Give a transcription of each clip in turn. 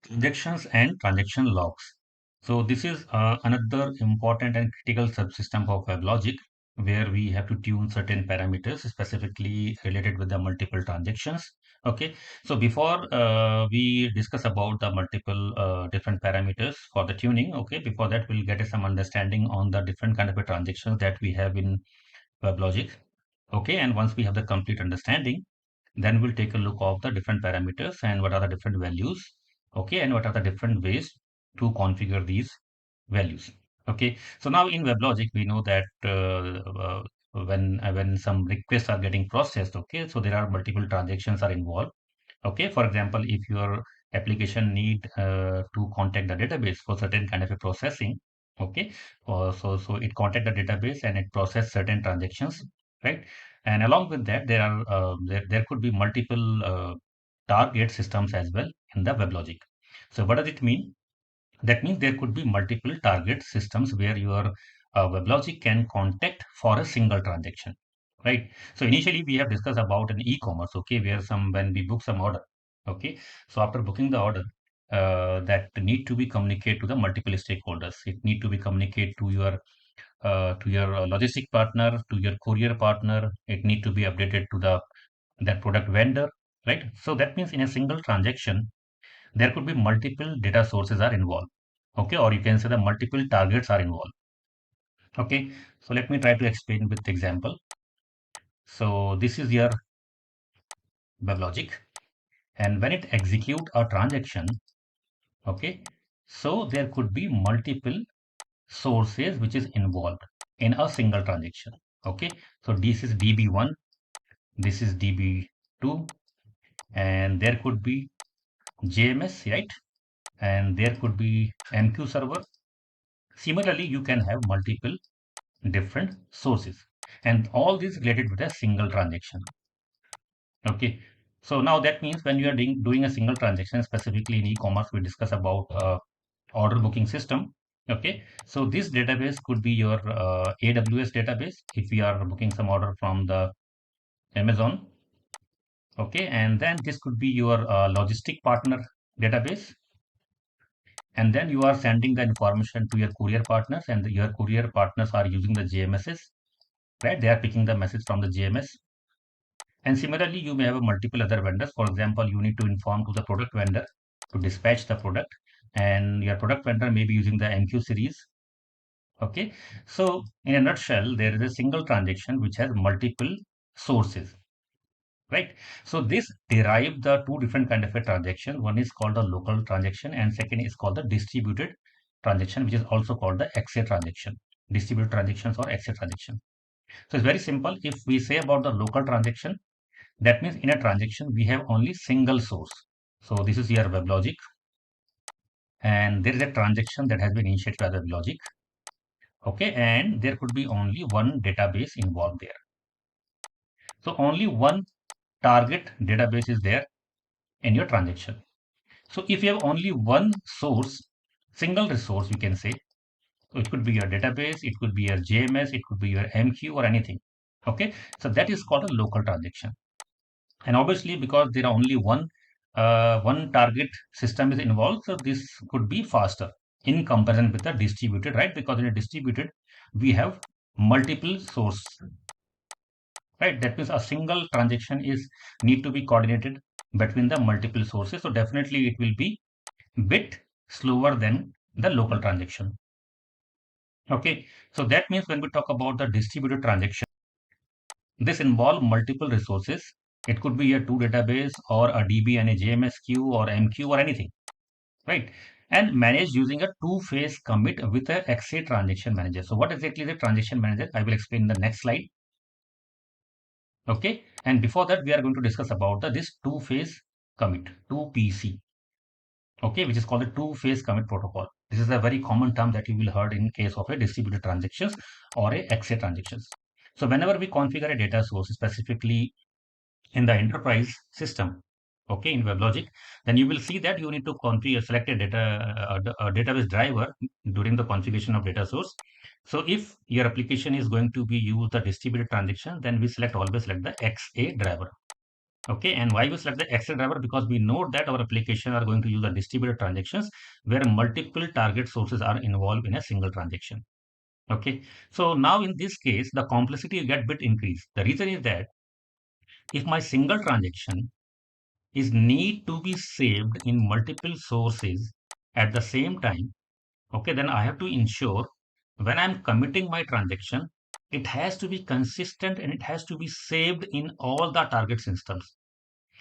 Transactions and transaction logs. So this is another important and critical subsystem of WebLogic where we have to tune certain parameters specifically related with the multiple transactions. Okay, so before we discuss about the multiple different parameters for the tuning, okay, before that we'll get some understanding on the different kind of a transactions that we have in WebLogic. Okay, and once we have the complete understanding, then we'll take a look of the different parameters and what are the different values. Okay, and what are the different ways to configure these values. Okay, so now in WebLogic, we know that when some requests are getting processed, okay, so there are multiple transactions are involved. Okay, for example, if your application need to contact the database for certain kind of a processing, okay, so it contact the database and it process certain transactions, right? And along with that, there could be multiple target systems as well in the WebLogic. So what does it mean? That means there could be multiple target systems where your WebLogic can contact for a single transaction, right? So initially we have discussed about an e-commerce, okay, where when we book some order, okay. So after booking the order, that need to be communicated to the multiple stakeholders. It need to be communicated to your logistic partner, to your courier partner. It need to be updated to the that product vendor, right? So that means in a single transaction there could be multiple data sources are involved, okay, or you can say the multiple targets are involved. Okay, so let me try to explain with example. So this is your WebLogic, and when it execute a transaction, okay, so there could be multiple sources which is involved in a single transaction. Okay, so this is DB1, this is DB2, and there could be JMS, right? And there could be MQ server. Similarly, you can have multiple different sources, and all these related with a single transaction. Okay, so now that means when you are doing a single transaction, specifically in e-commerce, we discuss about order booking system. Okay, so this database could be your AWS database if we are booking some order from the Amazon. Okay, and then this could be your logistic partner database, and then you are sending the information to your courier partners, and your courier partners are using the JMSs, right? They are picking the message from the JMS. And similarly, you may have multiple other vendors. For example, you need to inform to the product vendor to dispatch the product, and your product vendor may be using the MQ series. Okay, so in a nutshell, there is a single transaction which has multiple sources, right? So this derive the two different kind of a transaction. One is called the local transaction, and second is called the distributed transaction, which is also called the XA transaction, distributed transactions or XA transaction. So it's very simple. If we say about the local transaction, that means in a transaction, we have only single source. So this is your WebLogic, and there is a transaction that has been initiated by WebLogic. Okay, and there could be only one database involved there. So only one target database is there in your transaction. So if you have only one source, single resource, you can say, so it could be your database, it could be your JMS, it could be your MQ or anything. Okay, so that is called a local transaction. And obviously, because there are only one target system is involved, so this could be faster in comparison with the distributed, right? Because in a distributed, we have multiple source, right? That means a single transaction is need to be coordinated between the multiple sources. So definitely it will be bit slower than the local transaction. Okay, so that means when we talk about the distributed transaction, this involve multiple resources. It could be a two database or a DB and a JMS queue or MQ or anything, right? And managed using a two-phase commit with a XA transaction manager. So what exactly is a transaction manager? I will explain in the next slide. Okay, and before that, we are going to discuss about this two-phase commit, 2PC. Okay, which is called the two-phase commit protocol. This is a very common term that you will heard in case of a distributed transactions or a XA transactions. So whenever we configure a data source, specifically in the enterprise system, okay, in WebLogic, then you will see that you need to configure select a database driver during the configuration of data source. So if your application is going to be use the distributed transaction, then we always select the XA driver. Okay, and why we select the Excel driver? Because we know that our application are going to use the distributed transactions where multiple target sources are involved in a single transaction. Okay, so now in this case, the complexity get bit increased. The reason is that if my single transaction is need to be saved in multiple sources at the same time, okay, then I have to ensure when I'm committing my transaction, it has to be consistent and it has to be saved in all the target systems.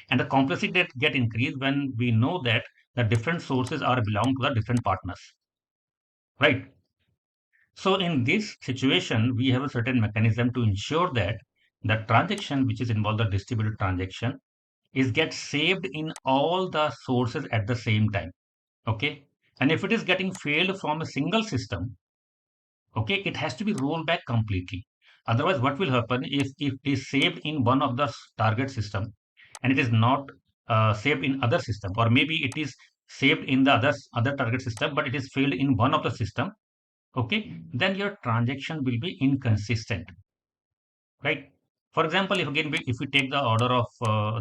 And the complexity get increased when we know that the different sources are belong to the different partners, right? So in this situation, we have a certain mechanism to ensure that the transaction which is involved the distributed transaction is get saved in all the sources at the same time. Okay, and if it is getting failed from a single system, okay, it has to be rolled back completely. Otherwise, what will happen if it is saved in one of the target system and it is not saved in other system, or maybe it is saved in the other target system but it is failed in one of the system, okay, then your transaction will be inconsistent, right? For example, if we take the order of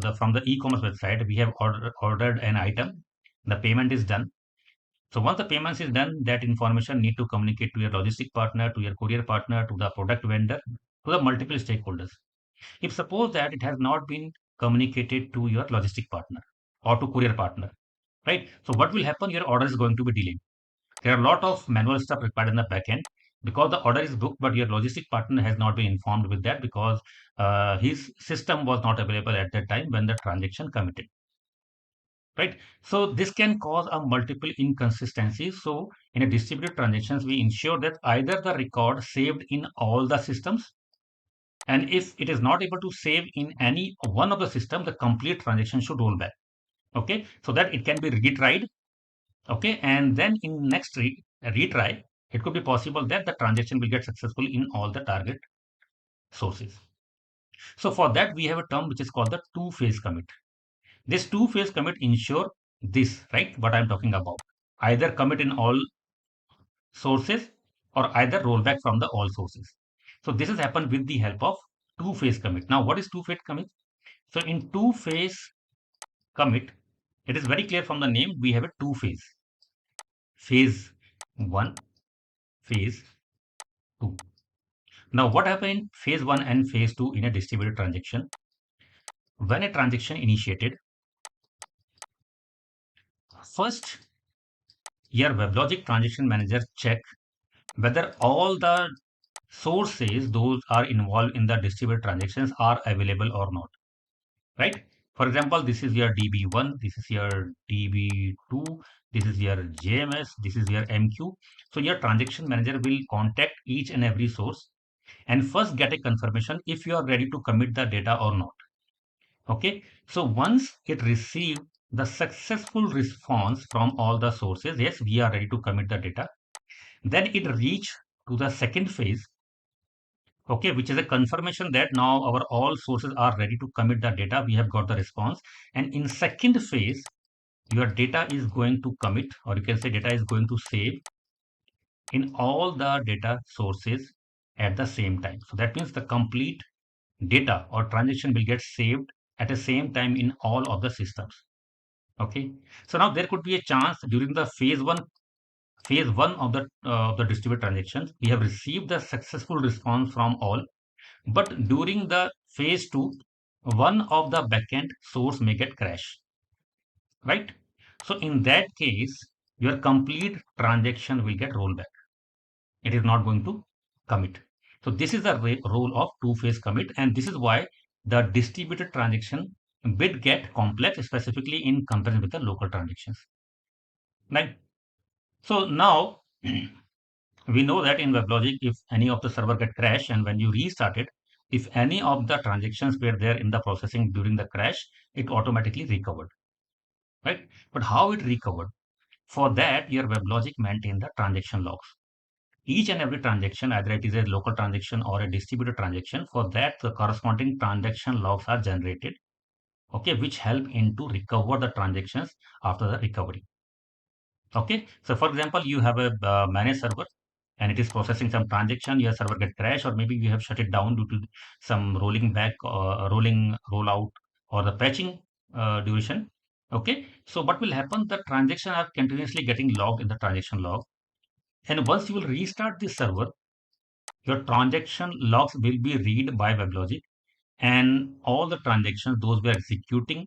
the from the e-commerce website, we have ordered an item, the payment is done. So once the payments is done, that information need to communicate to your logistic partner, to your courier partner, to the product vendor, to the multiple stakeholders. If suppose that it has not been communicated to your logistic partner or to courier partner, right? So what will happen? Your order is going to be delayed. There are a lot of manual stuff required in the backend because the order is booked, but your logistic partner has not been informed with that because his system was not available at that time when the transaction committed, right? So this can cause a multiple inconsistencies. So in a distributed transactions, we ensure that either the record saved in all the systems, and if it is not able to save in any one of the system, the complete transaction should roll back. Okay, so that it can be retried. Okay, and then in next retry, it could be possible that the transaction will get successful in all the target sources. So for that, we have a term which is called the two-phase commit. This two-phase commit ensure this, right? What I'm talking about. Either commit in all sources or either roll back from the all sources. So this has happened with the help of two-phase commit. Now, what is two-phase commit? So in two-phase commit, it is very clear from the name, we have a two-phase. Phase 1, phase 2. Now, what happened in phase 1 and phase 2 in a distributed transaction? When a transaction initiated, first your WebLogic transaction manager check whether all the sources those are involved in the distributed transactions are available or not, right? For example, this is your DB1, this is your DB2, this is your JMS, this is your MQ. So your transaction manager will contact each and every source and first get a confirmation if you are ready to commit the data or not. Okay, so once it received the successful response from all the sources, yes, we are ready to commit the data, then it reach to the second phase, okay, which is a confirmation that now our all sources are ready to commit the data, we have got the response. And in second phase, your data is going to commit, or you can say data is going to save in all the data sources at the same time. So that means the complete data or transaction will get saved at the same time in all of the systems. Okay, so now there could be a chance during the phase one of the distributed transactions, we have received the successful response from all, but during the phase two, one of the backend source may get crash, right? So in that case, your complete transaction will get rolled back. It is not going to commit. So this is the role of two-phase commit, and this is why the distributed transaction bit get complex, specifically in comparison with the local transactions. Right? So now we know that in WebLogic, if any of the server get crashed and when you restart it, if any of the transactions were there in the processing during the crash, it automatically recovered, right? But how it recovered? For that, your WebLogic maintain the transaction logs. Each and every transaction, either it is a local transaction or a distributed transaction, for that the corresponding transaction logs are generated, okay, which help into recover the transactions after the recovery. Okay, so for example, you have a managed server and it is processing some transaction, your server get crashed, or maybe you have shut it down due to some rolling back, rolling rollout, or the patching duration. Okay, so what will happen? The transactions are continuously getting logged in the transaction log, and once you will restart the server, your transaction logs will be read by WebLogic, and all the transactions those we are executing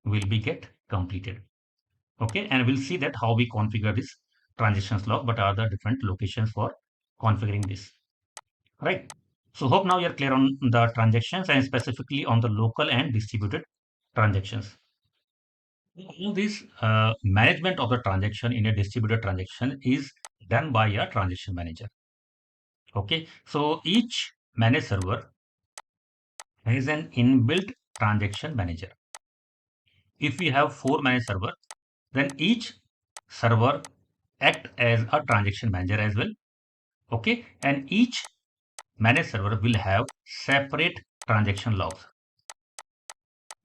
will be get completed. Okay, and we'll see that how we configure this transactions log, but are the different locations for configuring this, right? So hope now you're clear on the transactions and specifically on the local and distributed transactions. All this management of the transaction in a distributed transaction is done by a transaction manager. Okay, so each managed server has an inbuilt transaction manager. If we have 4 managed server, then each server act as a transaction manager as well. Okay, and each managed server will have separate transaction logs,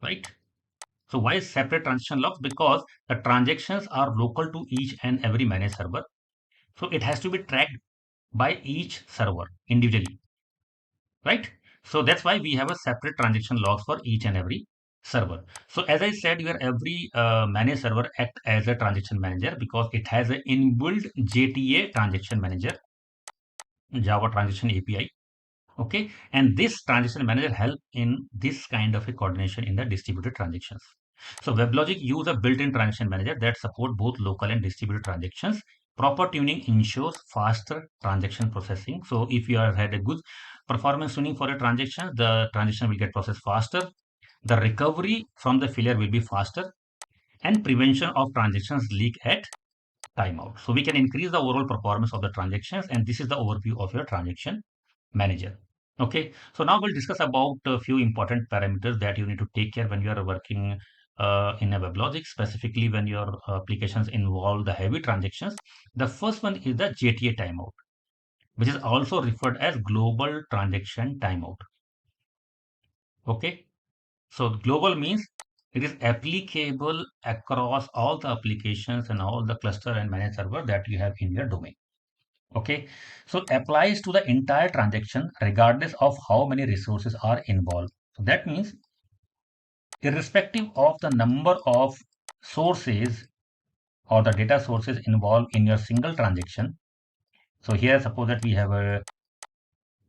right? So why separate transaction logs? Because the transactions are local to each and every managed server. So it has to be tracked by each server individually, right? So that's why we have a separate transaction logs for each and every server. So as I said, your every managed server act as a transaction manager because it has an inbuilt JTA transaction manager, Java Transaction API. Okay, and this transaction manager help in this kind of a coordination in the distributed transactions. So WebLogic use a built-in transaction manager that support both local and distributed transactions. Proper tuning ensures faster transaction processing. So if you have had a good performance tuning for a transaction, the transaction will get processed faster. The recovery from the failure will be faster, and prevention of transactions leak at timeout. So we can increase the overall performance of the transactions, and this is the overview of your transaction manager. Okay, so now we'll discuss about a few important parameters that you need to take care when you are working in a WebLogic, specifically when your applications involve the heavy transactions. The first one is the JTA timeout, which is also referred as global transaction timeout. Okay, so global means it is applicable across all the applications and all the cluster and managed server that you have in your domain. Okay, so applies to the entire transaction regardless of how many resources are involved. So that means irrespective of the number of sources or the data sources involved in your single transaction. So here suppose that we have a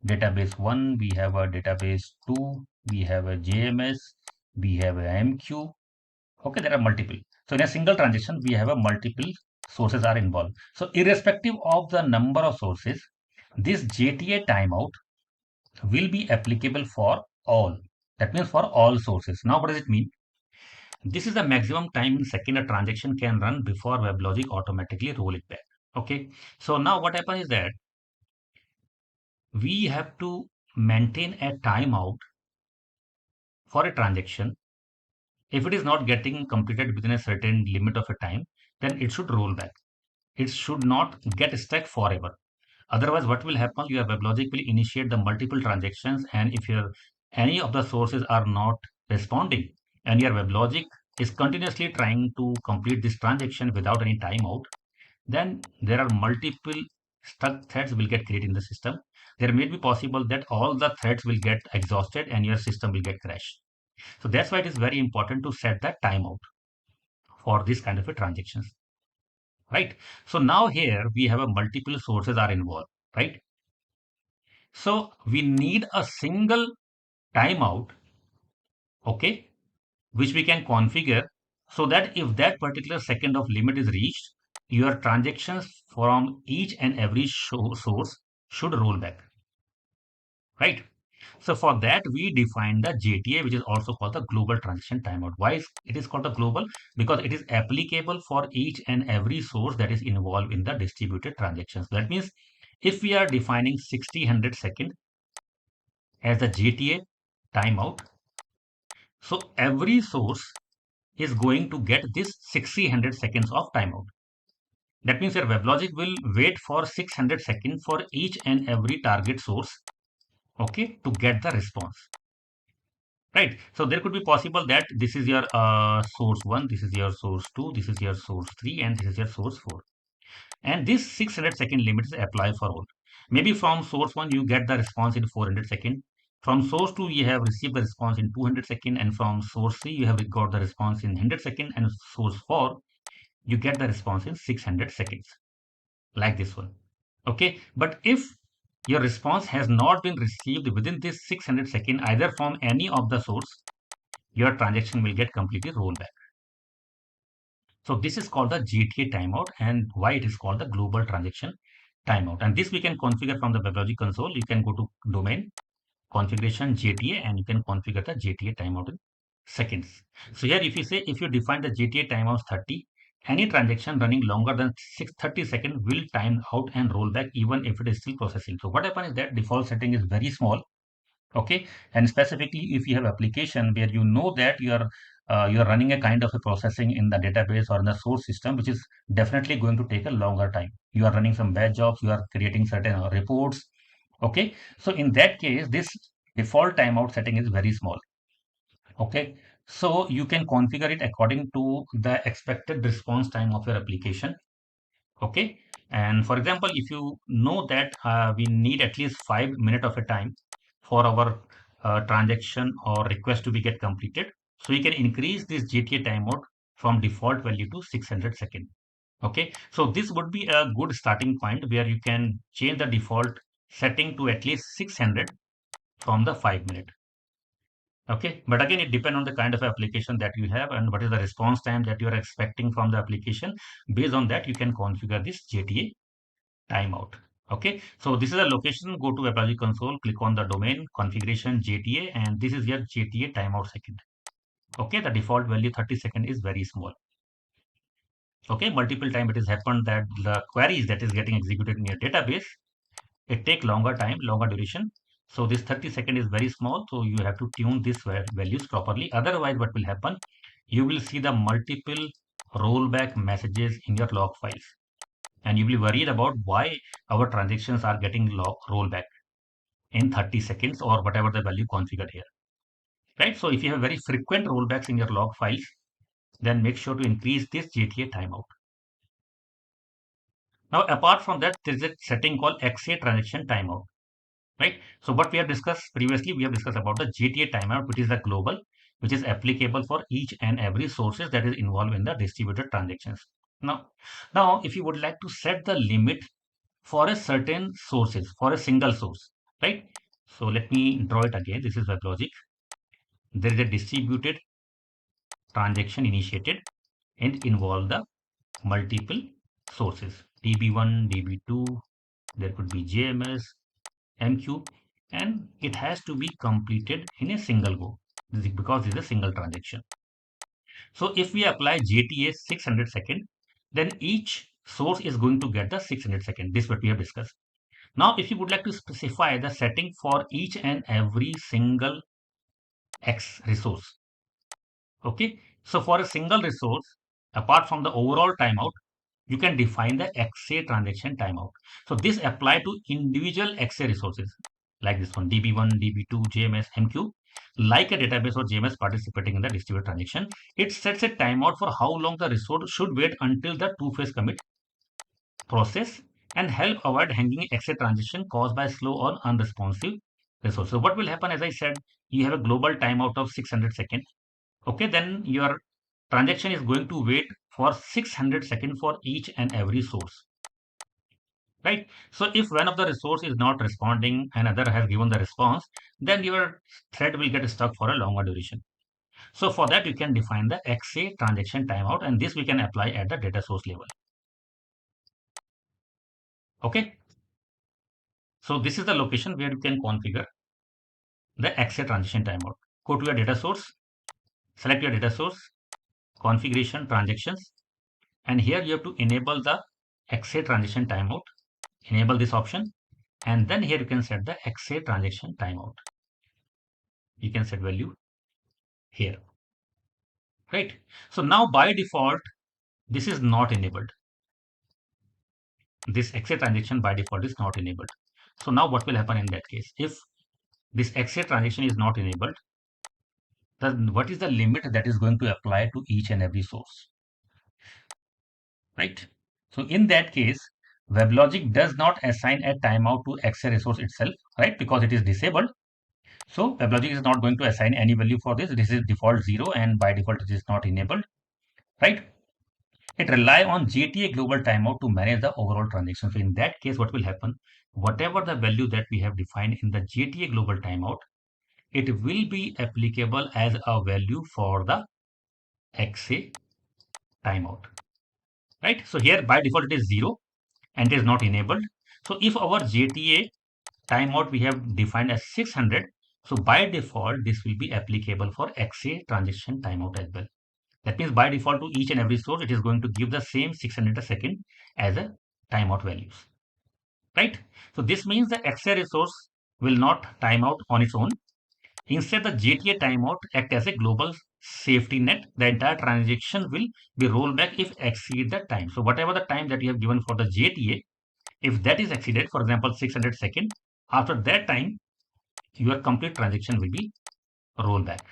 database 1, we have a database 2, we have a JMS, we have a MQ. Okay, there are multiple. So in a single transaction, we have a multiple sources are involved. So irrespective of the number of sources, this JTA timeout will be applicable for all. That means for all sources. Now, what does it mean? This is the maximum time in second a transaction can run before WebLogic automatically roll it back. Okay. So now what happens is that we have to maintain a timeout for a transaction. If it is not getting completed within a certain limit of a time, then it should roll back. It should not get stuck forever. Otherwise, what will happen? Your WebLogic will initiate the multiple transactions, and if your any of the sources are not responding, and your WebLogic is continuously trying to complete this transaction without any timeout, then there are multiple stuck threads will get created in the system. There may be possible that all the threads will get exhausted and your system will get crashed. So that's why it is very important to set that timeout for this kind of a transactions, right? So now here we have a multiple sources are involved, right? So we need a single timeout, okay, which we can configure so that if that particular second of limit is reached, your transactions from each and every source should roll back, right? So for that, we define the JTA, which is also called the global transaction timeout. Why is it is called the global? Because it is applicable for each and every source that is involved in the distributed transactions. That means if we are defining 60, 100 second as the JTA timeout, so every source is going to get this 600 seconds of timeout. That means your WebLogic will wait for 600 seconds for each and every target source, okay, to get the response. Right. So there could be possible that this is your source 1, this is your source 2, this is your source 3, and this is your source 4. And this 600 second limit is apply for all. Maybe from source 1 you get the response in 400 seconds. From source 2, you have received the response in 200 seconds, and from source 3, you have got the response in 100 seconds, and source 4, you get the response in 600 seconds, like this one. Okay, but if your response has not been received within this 600 seconds, either from any of the source, your transaction will get completely rolled back. So this is called the GTA timeout, and why it is called the global transaction timeout. And this we can configure from the WebLogic console. You can go to domain, configuration, GTA, and you can configure the GTA timeout in seconds. So here if you say, if you define the GTA timeout 30, any transaction running longer than 630 seconds will time out and roll back even if it is still processing. So what happens is that default setting is very small. Okay, and specifically if you have application where you know that you are running a kind of a processing in the database or in the source system, which is definitely going to take a longer time. You are running some batch jobs, you are creating certain reports. Okay, so in that case this default timeout setting is very small. Okay, so you can configure it according to the expected response time of your application. Okay, and for example, if you know that we need at least 5 minutes of a time for our transaction or request to be get completed, so you can increase this GTA timeout from default value to 600 seconds. Okay, so this would be a good starting point where you can change the default setting to at least 600 from the 5 minute. Okay, but again it depends on the kind of application that you have and what is the response time that you are expecting from the application. Based on that you can configure this GTA timeout. Okay, so this is a location. Go to WebLogic console, click on the domain, configuration, GTA, and this is your GTA timeout second. Okay, the default value 30 seconds is very small. Okay, multiple time it has happened that the queries that is getting executed in your database, it take longer time, longer duration. So this 30 seconds is very small, so you have to tune these values properly. Otherwise what will happen, you will see the multiple rollback messages in your log files, and you will be worried about why our transactions are getting rollback in 30 seconds or whatever the value configured here, right? So if you have very frequent rollbacks in your log files, then make sure to increase this GTA timeout. Now, apart from that, there is a setting called XA transaction timeout, right? So what we have discussed previously, we have discussed about the GTA timeout, which is the global, which is applicable for each and every sources that is involved in the distributed transactions. Now, if you would like to set the limit for a certain sources, for a single source, right? So let me draw it again. This is WebLogic. There is a distributed transaction initiated and involve the multiple sources, DB1, DB2, there could be JMS, MQ, and it has to be completed in a single go because it's a single transaction. So if we apply JTA 600 second, then each source is going to get the 600 second. This is what we have discussed. Now, if you would like to specify the setting for each and every single X resource, okay, so for a single resource, apart from the overall timeout, you can define the XA transaction timeout. So this apply to individual XA resources like this one, DB1, DB2, JMS, MQ, like a database or JMS participating in the distributed transaction. It sets a timeout for how long the resource should wait until the two-phase commit process and help avoid hanging XA transaction caused by slow or unresponsive resource. So what will happen, as I said, you have a global timeout of 600 seconds. Okay, then your transaction is going to wait for 600 seconds for each and every source, right? So if one of the resource is not responding and other has given the response, then your thread will get stuck for a longer duration. So for that you can define the XA transaction timeout, and this we can apply at the data source level. Okay, so this is the location where you can configure the XA transaction timeout. Go to your data source, select your data source, configuration, transactions, and here you have to enable the XA transaction timeout. Enable this option, and then here you can set the XA transaction timeout. You can set value here, right? So now by default, this is not enabled. This XA transaction by default is not enabled. So now what will happen in that case? If this XA transaction is not enabled, then what is the limit that is going to apply to each and every source, right? So in that case, WebLogic does not assign a timeout to XA resource itself, right? Because it is disabled. So WebLogic is not going to assign any value for this. This is default 0 and by default it is not enabled, right? It rely on JTA global timeout to manage the overall transaction. So in that case, what will happen? Whatever the value that we have defined in the JTA global timeout, it will be applicable as a value for the XA timeout, right? So here by default it is 0 and it is not enabled. So if our JTA timeout we have defined as 600, so by default this will be applicable for XA transaction timeout as well. That means by default to each and every source, it is going to give the same 600 a second as a timeout values, right? So this means the XA resource will not time out on its own. Instead, the JTA timeout act as a global safety net. The entire transaction will be rolled back if exceed the time. So whatever the time that you have given for the JTA, if that is exceeded, for example, 600 seconds, after that time, your complete transaction will be rolled back.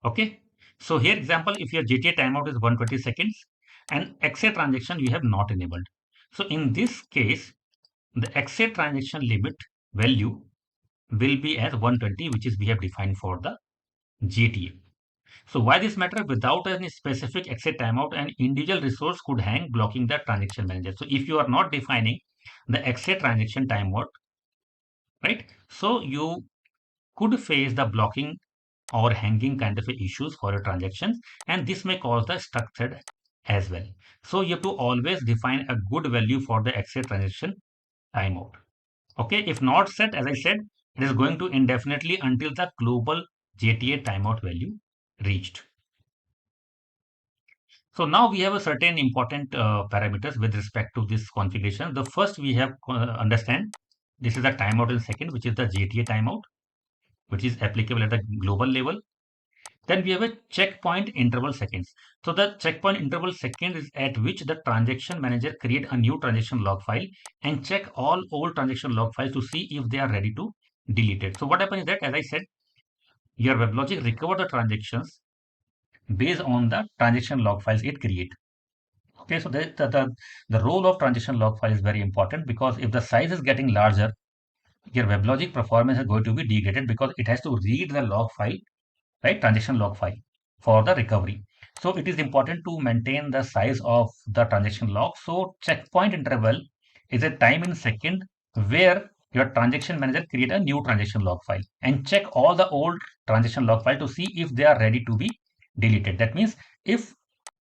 Okay. So here example, if your JTA timeout is 120 seconds and XA transaction you have not enabled. So in this case, the XA transaction limit value will be as 120, which is we have defined for the JTA. So why this matter? Without any specific XA timeout, an individual resource could hang blocking the transaction manager. So if you are not defining the XA transaction timeout, right? So you could face the blocking or hanging kind of issues for your transactions, and this may cause the stuck thread as well. So you have to always define a good value for the XA transaction timeout. Okay, if not set, as I said, it is going to indefinitely until the global JTA timeout value reached. So now we have a certain important parameters with respect to this configuration. The first we have understand this is the timeout in second, which is the JTA timeout, which is applicable at the global level. Then we have a checkpoint interval seconds. So the checkpoint interval second is at which the transaction manager create a new transaction log file and check all old transaction log files to see if they are ready to delete it. So what happens is that, as I said, your WebLogic recover the transactions based on the transaction log files it create. Okay, so the role of transaction log file is very important because if the size is getting larger, your WebLogic performance is going to be degraded because it has to read the log file, right? Transaction log file for the recovery. So it is important to maintain the size of the transaction log. So checkpoint interval is a time in second where your transaction manager create a new transaction log file and check all the old transaction log file to see if they are ready to be deleted. That means if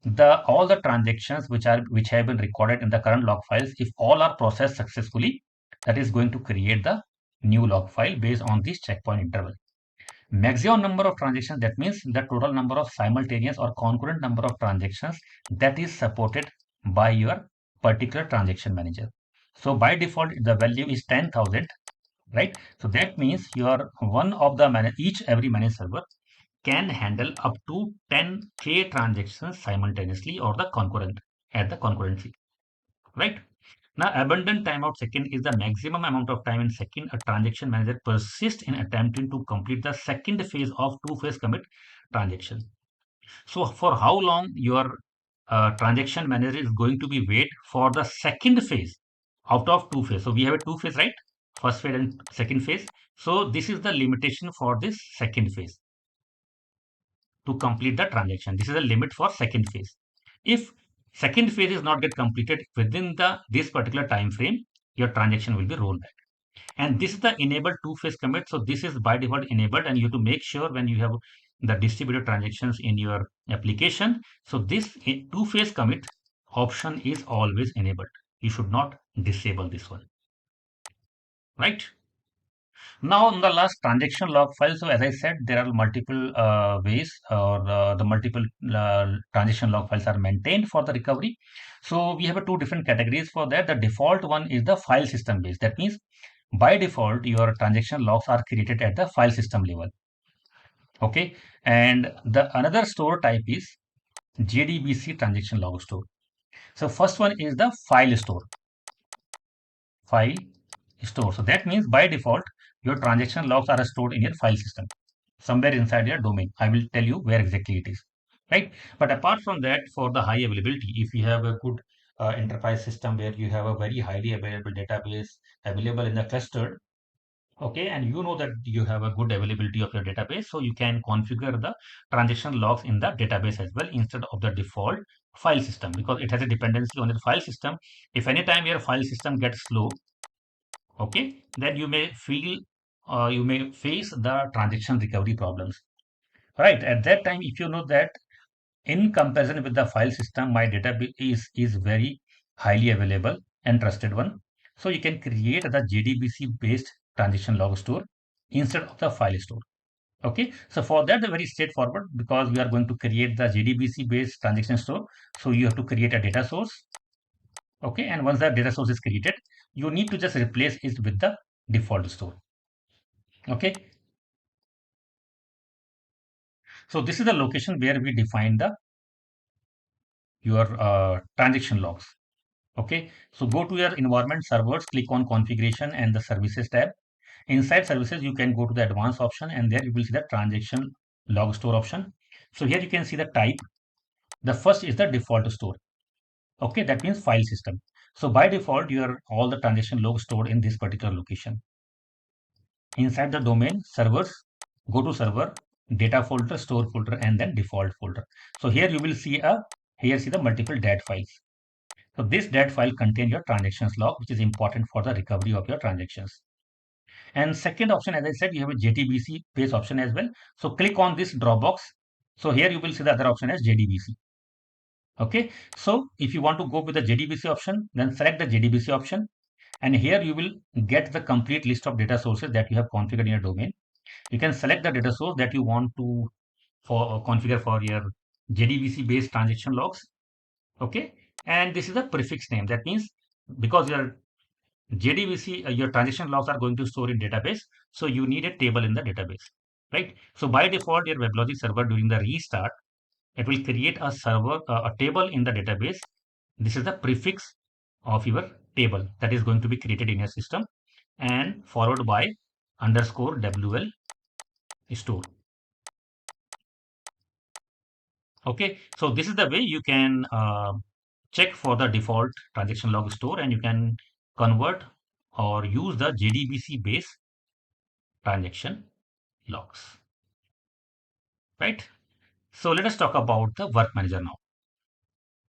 the all the transactions which have been recorded in the current log files, if all are processed successfully, that is going to create the new log file based on this checkpoint interval. Maximum number of transactions, that means the total number of simultaneous or concurrent number of transactions that is supported by your particular transaction manager. So by default, the value is 10,000, right? So that means your one of the each every managed server can handle up to 10K transactions simultaneously or the concurrent at the concurrency, right? Now, abundant timeout second is the maximum amount of time in second a transaction manager persists in attempting to complete the second phase of two-phase commit transaction. So, for how long your transaction manager is going to be wait for the second phase out of two phase? So, we have a two phase, right? First phase and second phase. So, this is the limitation for this second phase to complete the transaction. This is a limit for second phase. If second phase is not get completed within the this particular time frame, your transaction will be rolled back. And this is the enabled two-phase commit. So this is by default enabled, and you have to make sure when you have the distributed transactions in your application. So this two-phase commit option is always enabled. You should not disable this one, right? Now, in the last transaction log file, so as I said, there are multiple ways or the multiple transaction log files are maintained for the recovery. So we have two different categories for that. The default one is the file system based. That means by default, your transaction logs are created at the file system level. Okay, and the another store type is JDBC transaction log store. So first one is the file store. File store. So that means by default, your transaction logs are stored in your file system, somewhere inside your domain. I will tell you where exactly it is, right? But apart from that, for the high availability, if you have a good enterprise system where you have a very highly available database available in the cluster, Okay, and you know that you have a good availability of your database, so you can configure the transaction logs in the database as well instead of the default file system, because it has a dependency on the file system. If any time your file system gets slow, okay, then you may face the transaction recovery problems. Right, at that time, if you know that in comparison with the file system, my database is very highly available and trusted one. So you can create the JDBC based transaction log store instead of the file store. Okay, so for that, very straightforward, because we are going to create the JDBC based transaction store. So you have to create a data source. Okay, and once that data source is created, you need to just replace it with the default store. Okay, so this is the location where we define the your transaction logs. Okay, so go to your environment servers, click on configuration and the services tab. Inside services, you can go to the advanced option, and there you will see the transaction log store option. So here you can see the type. The first is the default store. Okay, that means file system. So by default, your all the transaction log stored in this particular location. Inside the domain servers, go to server, data folder, store folder, and then default folder. So here you will see the multiple DAT files. So this DAT file contains your transactions log, which is important for the recovery of your transactions. And second option, as I said, you have a JDBC base option as well. So click on this Dropbox. So here you will see the other option as JDBC. Okay. So if you want to go with the JDBC option, then select the JDBC option. And here you will get the complete list of data sources that you have configured in your domain. You can select the data source that you want to configure for your JDBC based transaction logs. Okay. And this is a prefix name. That means because your JDBC, your transaction logs are going to store in database. So you need a table in the database, right? So by default, your WebLogic server during the restart, it will create a table in the database. This is the prefix of your table that is going to be created in your system, and followed by underscore WL store. Okay, so this is the way you can check for the default transaction log store, and you can convert or use the JDBC base transaction logs, right? So let us talk about the work manager now.